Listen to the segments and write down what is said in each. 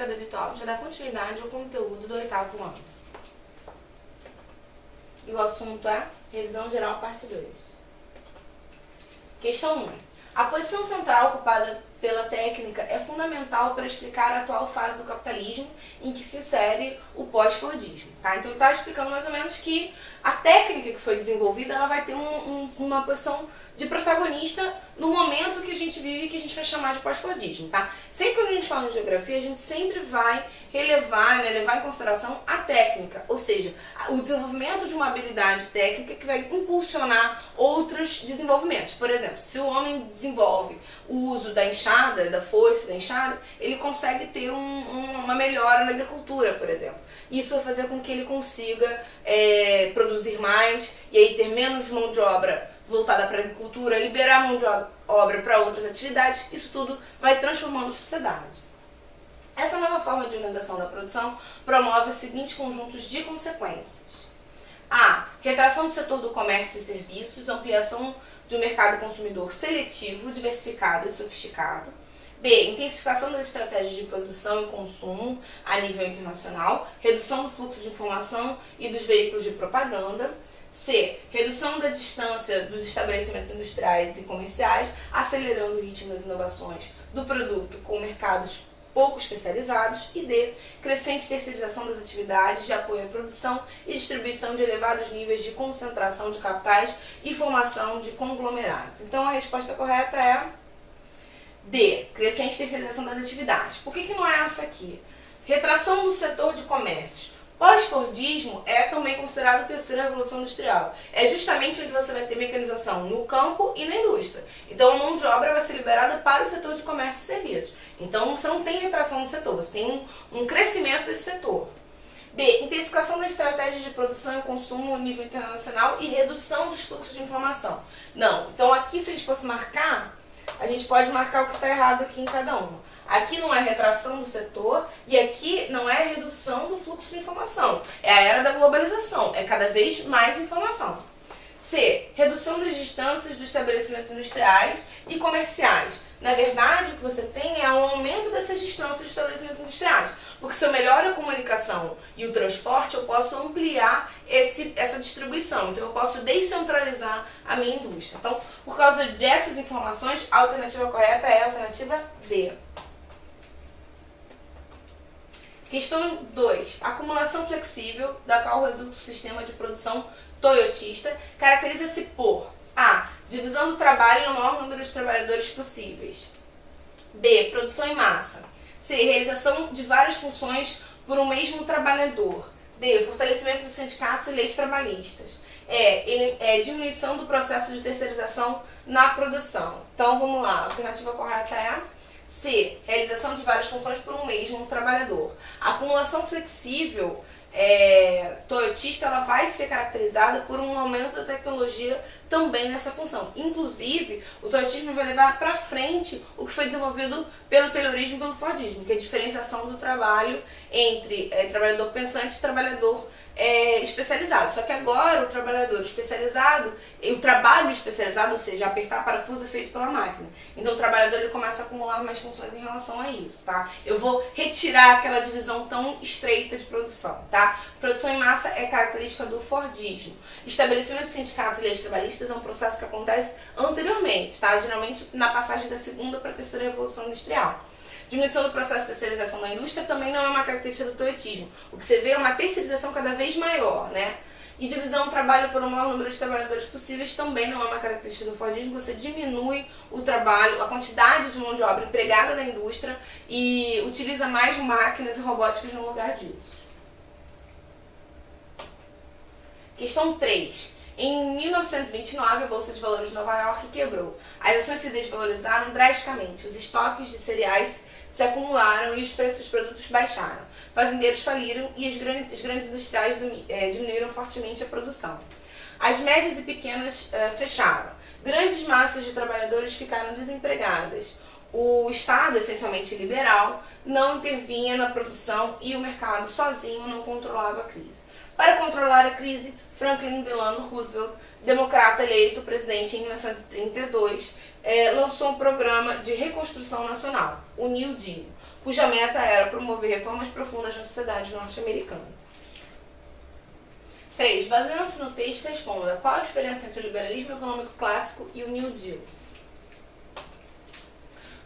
Mercado Virtual já dá continuidade ao conteúdo do 8º ano. E o assunto é Revisão Geral, parte 2. Questão 1. A posição central ocupada pela técnica é fundamental para explicar a atual fase do capitalismo em que se insere o pós-fordismo. Tá? Então ele está explicando mais ou menos que a técnica que foi desenvolvida ela vai ter uma posição de protagonista no momento que a gente vive, que a gente vai chamar de pós-fordismo. Tá? Sempre quando a gente fala em geografia, a gente sempre vai relevar, levar em consideração a técnica, ou seja, o desenvolvimento de uma habilidade técnica que vai impulsionar outros desenvolvimentos. Por exemplo, se o homem desenvolve o uso da enxada, da foice, da enxada, ele consegue ter uma melhora na agricultura, por exemplo. Isso vai fazer com que ele consiga produzir mais e aí ter menos mão de obra voltada para a agricultura, liberar mão de obra para outras atividades. Isso tudo vai transformando a sociedade. Essa nova forma de organização da produção promove os seguintes conjuntos de consequências. A. Retração do setor do comércio e serviços, ampliação de um mercado consumidor seletivo, diversificado e sofisticado. B. Intensificação das estratégias de produção e consumo a nível internacional, redução do fluxo de informação e dos veículos de propaganda. C. Redução da distância dos estabelecimentos industriais e comerciais, acelerando o ritmo das inovações do produto com mercados pouco especializados. E D. Crescente terceirização das atividades de apoio à produção e distribuição de elevados níveis de concentração de capitais e formação de conglomerados. Então a resposta correta é D. Crescente terceirização das atividades. Por que não é essa aqui? Retração do setor de comércio. Pós-fordismo é também considerado a terceira revolução industrial. É justamente onde você vai ter mecanização no campo e na indústria. Então a mão de obra vai ser liberada para o setor de comércio e serviços. Então você não tem retração no setor, você tem um crescimento desse setor. B. Intensificação das estratégias de produção e consumo a nível internacional e redução dos fluxos de informação. Não. Então aqui, se a gente fosse marcar, a gente pode marcar o que está errado aqui em cada uma. Aqui não é retração do setor e aqui não é redução do fluxo de informação. É a era da globalização, é cada vez mais informação. C. Redução das distâncias dos estabelecimentos industriais e comerciais. Na verdade, o que você tem é um aumento dessas distâncias dos estabelecimentos industriais. Porque se eu melhoro a comunicação e o transporte, eu posso ampliar essa distribuição. Então, eu posso descentralizar a minha indústria. Então, por causa dessas informações, a alternativa correta é a alternativa D. Questão 2. A acumulação flexível, da qual resulta o sistema de produção toyotista, caracteriza-se por A. Divisão do trabalho no maior número de trabalhadores possíveis. B. Produção em massa. C. Realização de várias funções por um mesmo trabalhador. D. Fortalecimento dos sindicatos e leis trabalhistas. Diminuição do processo de terceirização na produção. Então, vamos lá. A alternativa correta é C. Realização de várias funções por um mesmo trabalhador. A acumulação flexível toyotista, ela vai ser caracterizada por um aumento da tecnologia também nessa função. Inclusive, o toyotismo vai levar para frente o que foi desenvolvido pelo Taylorismo e pelo Fordismo, que é a diferenciação do trabalho entre trabalhador pensante e trabalhador especializado. Só que agora o trabalhador especializado, o trabalho especializado, ou seja, apertar parafuso é feito pela máquina. Então o trabalhador ele começa a acumular mais funções em relação a isso, tá? Eu vou retirar aquela divisão tão estreita de produção, tá? Produção em massa é característica do Fordismo. Estabelecimento de sindicatos e leis trabalhistas é um processo que acontece anteriormente, tá? Geralmente na passagem da segunda para a terceira revolução industrial. Diminuição do processo de terceirização da indústria também não é uma característica do toyotismo. O que você vê é uma terceirização cada vez maior, né? E divisão do trabalho por um maior número de trabalhadores possíveis também não é uma característica do Fordismo. Você diminui o trabalho, a quantidade de mão de obra empregada na indústria e utiliza mais máquinas e robóticas no lugar disso. Questão 3. Em 1929, a Bolsa de Valores de Nova York quebrou. As ações se desvalorizaram drasticamente, os estoques de cereais se acumularam e os preços dos produtos baixaram. Fazendeiros faliram e as grandes industriais diminuíram fortemente a produção. As médias e pequenas fecharam. Grandes massas de trabalhadores ficaram desempregadas. O Estado, essencialmente liberal, não intervinha na produção e o mercado sozinho não controlava a crise. Para controlar a crise, Franklin Delano Roosevelt, democrata eleito presidente em 1932, lançou um programa de reconstrução nacional, o New Deal. cuja meta era promover reformas profundas na sociedade norte-americana. 3. Baseando-se no texto, responda qual a diferença entre o liberalismo econômico clássico e o New Deal.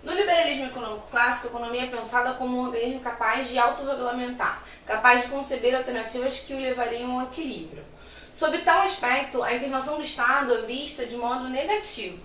No liberalismo econômico clássico, a economia é pensada como um organismo capaz de autorregulamentar, capaz de conceber alternativas que o levariam ao equilíbrio. Sob tal aspecto, a intervenção do Estado é vista de modo negativo,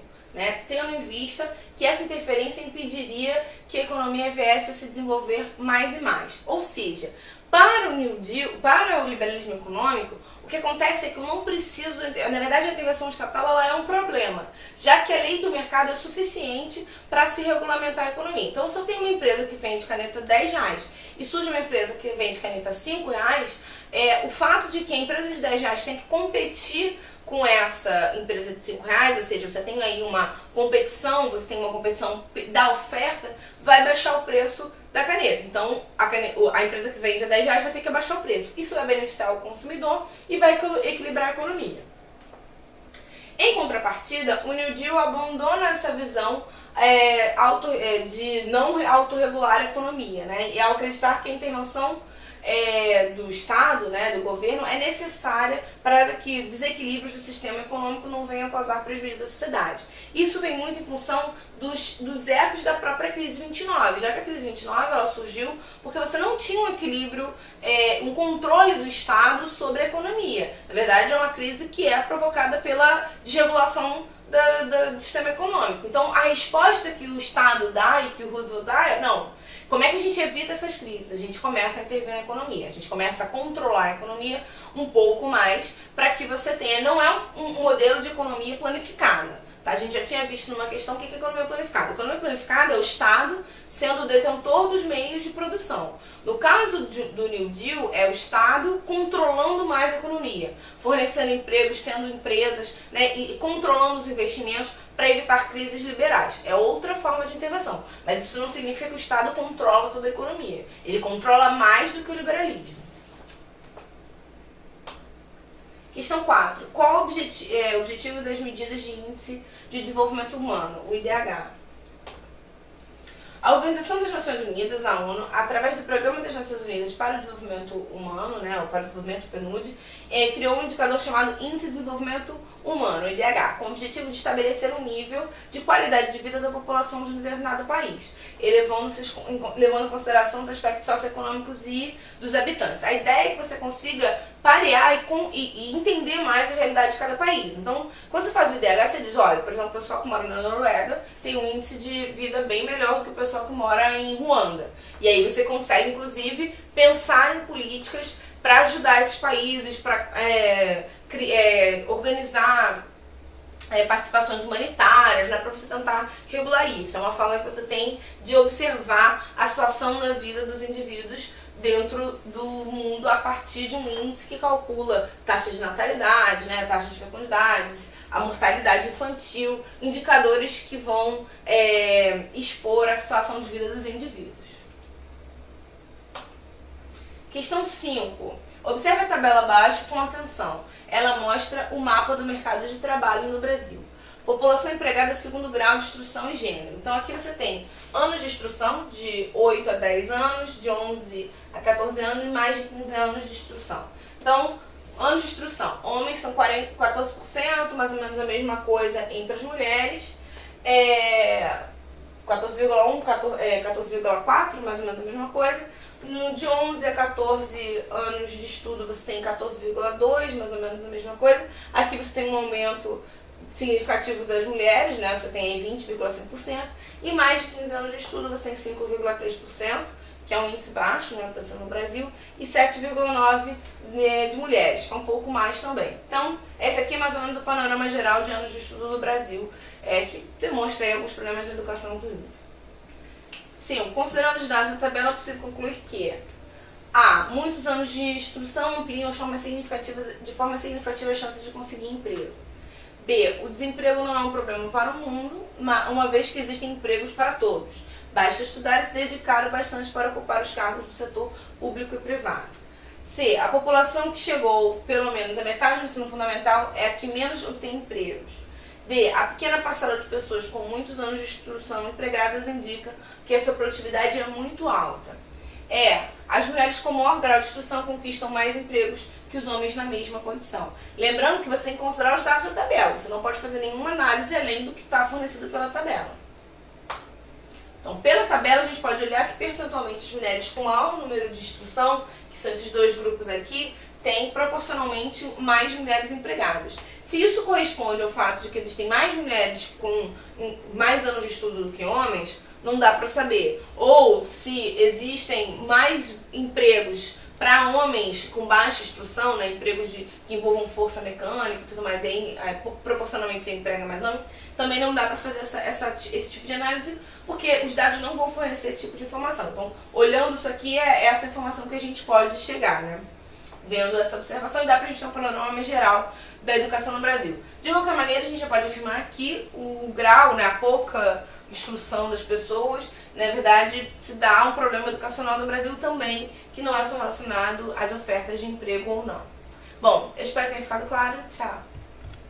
tendo em vista que essa interferência impediria que a economia viesse a se desenvolver mais e mais. Ou seja, para o New Deal, para o liberalismo econômico, o que acontece é que eu não preciso, na verdade a intervenção estatal ela é um problema, já que a lei do mercado é suficiente para se regulamentar a economia. Então, se eu tenho uma empresa que vende caneta R$10 e surge uma empresa que vende caneta R$5, o fato de que a empresa de R$10 tem que competir com essa empresa de R$5, ou seja, você tem aí uma competição, você tem uma competição da oferta, vai baixar o preço da caneta. Então, a empresa que vende a R$10 vai ter que abaixar o preço. Isso vai beneficiar o consumidor e vai equilibrar a economia. Em contrapartida, o New Deal abandona essa visão de não autorregular a economia, e ao acreditar que a intervenção do Estado, do governo, é necessária para que desequilíbrios do sistema econômico não venham a causar prejuízo à sociedade. Isso vem muito em função dos ecos da própria crise 29, já que a crise 29 ela surgiu porque você não tinha um equilíbrio, um controle do Estado sobre a economia. Na verdade, é uma crise que é provocada pela desregulação do sistema econômico. Então, a resposta que o Estado dá e que o Roosevelt dá é não. Como é que a gente evita essas crises? A gente começa a intervir na economia, a gente começa a controlar a economia um pouco mais para que você tenha, não é um modelo de economia planificada. Tá? A gente já tinha visto numa questão o que é economia planificada. Economia planificada é o Estado sendo o detentor dos meios de produção. No caso do New Deal, é o Estado controlando mais a economia, fornecendo empregos, tendo empresas, e controlando os investimentos para evitar crises liberais. É outra forma de intervenção. Mas isso não significa que o Estado controla toda a economia. Ele controla mais do que o liberalismo. Questão 4. Qual o objetivo das medidas de índice de desenvolvimento humano, o IDH? A Organização das Nações Unidas, a ONU, através do Programa das Nações Unidas para o Desenvolvimento Humano, ou para o Desenvolvimento PNUD, criou um indicador chamado Índice de Desenvolvimento Humano, IDH, com o objetivo de estabelecer um nível de qualidade de vida da população de um determinado país, levando em consideração os aspectos socioeconômicos e dos habitantes. A ideia é que você consiga parear e entender mais a realidade de cada país. Então, quando você faz o IDH, você diz, olha, por exemplo, o pessoal que mora na Noruega tem um índice de vida bem melhor do que o pessoal que mora em Ruanda. E aí você consegue, inclusive, pensar em políticas para ajudar esses países, para organizar participações humanitárias, para você tentar regular isso. É uma forma que você tem de observar a situação da vida dos indivíduos dentro do mundo a partir de um índice que calcula taxa de natalidade, taxa de fecundidade, a mortalidade infantil, indicadores que vão expor a situação de vida dos indivíduos. Questão 5. Observe a tabela abaixo com atenção. Ela mostra o mapa do mercado de trabalho no Brasil. População empregada segundo grau de instrução e gênero. Então aqui você tem anos de instrução, de 8 a 10 anos, de 11 a 14 anos e mais de 15 anos de instrução. Então, anos de instrução. Homens são 14%, mais ou menos a mesma coisa entre as mulheres. 14,1, 14,4, mais ou menos a mesma coisa. De 11 a 14 anos de estudo você tem 14,2, mais ou menos a mesma coisa. Aqui você tem um aumento significativo das mulheres, você tem aí 20,5%. E mais de 15 anos de estudo você tem 5,3%, que é um índice baixo, pensando no Brasil. E 7,9% de mulheres, que é um pouco mais também. Então, esse aqui é mais ou menos o panorama geral de anos de estudo do Brasil, que demonstra aí alguns problemas de educação, inclusive. 5. Considerando os dados da tabela, é possível concluir que A. Muitos anos de instrução ampliam de forma significativa as chances de conseguir emprego. B. O desemprego não é um problema para o mundo, uma vez que existem empregos para todos. Basta estudar e se dedicar o bastante para ocupar os cargos do setor público e privado. C. A população que chegou pelo menos a metade do ensino fundamental é a que menos obtém empregos. D. A pequena parcela de pessoas com muitos anos de instrução empregadas indica que a sua produtividade é muito alta. E. As mulheres com maior grau de instrução conquistam mais empregos que os homens na mesma condição. Lembrando que você tem que considerar os dados da tabela. Você não pode fazer nenhuma análise além do que está fornecido pela tabela. Então, pela tabela, a gente pode olhar que percentualmente as mulheres com maior número de instrução, que são esses dois grupos aqui, têm proporcionalmente mais mulheres empregadas. Se isso corresponde ao fato de que existem mais mulheres com mais anos de estudo do que homens, não dá para saber. Ou se existem mais empregos para homens com baixa instrução, né, empregos que envolvam força mecânica e tudo mais, e aí, proporcionalmente você emprega mais homens, também não dá para fazer esse tipo de análise, porque os dados não vão fornecer esse tipo de informação. Então, olhando isso aqui, é essa informação que a gente pode chegar, né? Vendo essa observação, e dá para a gente ter um panorama geral da educação no Brasil. De qualquer maneira, a gente já pode afirmar que o grau, né, a pouca instrução das pessoas, na verdade, se dá um problema educacional no Brasil também, que não é só relacionado às ofertas de emprego ou não. Bom, eu espero que tenha ficado claro. Tchau!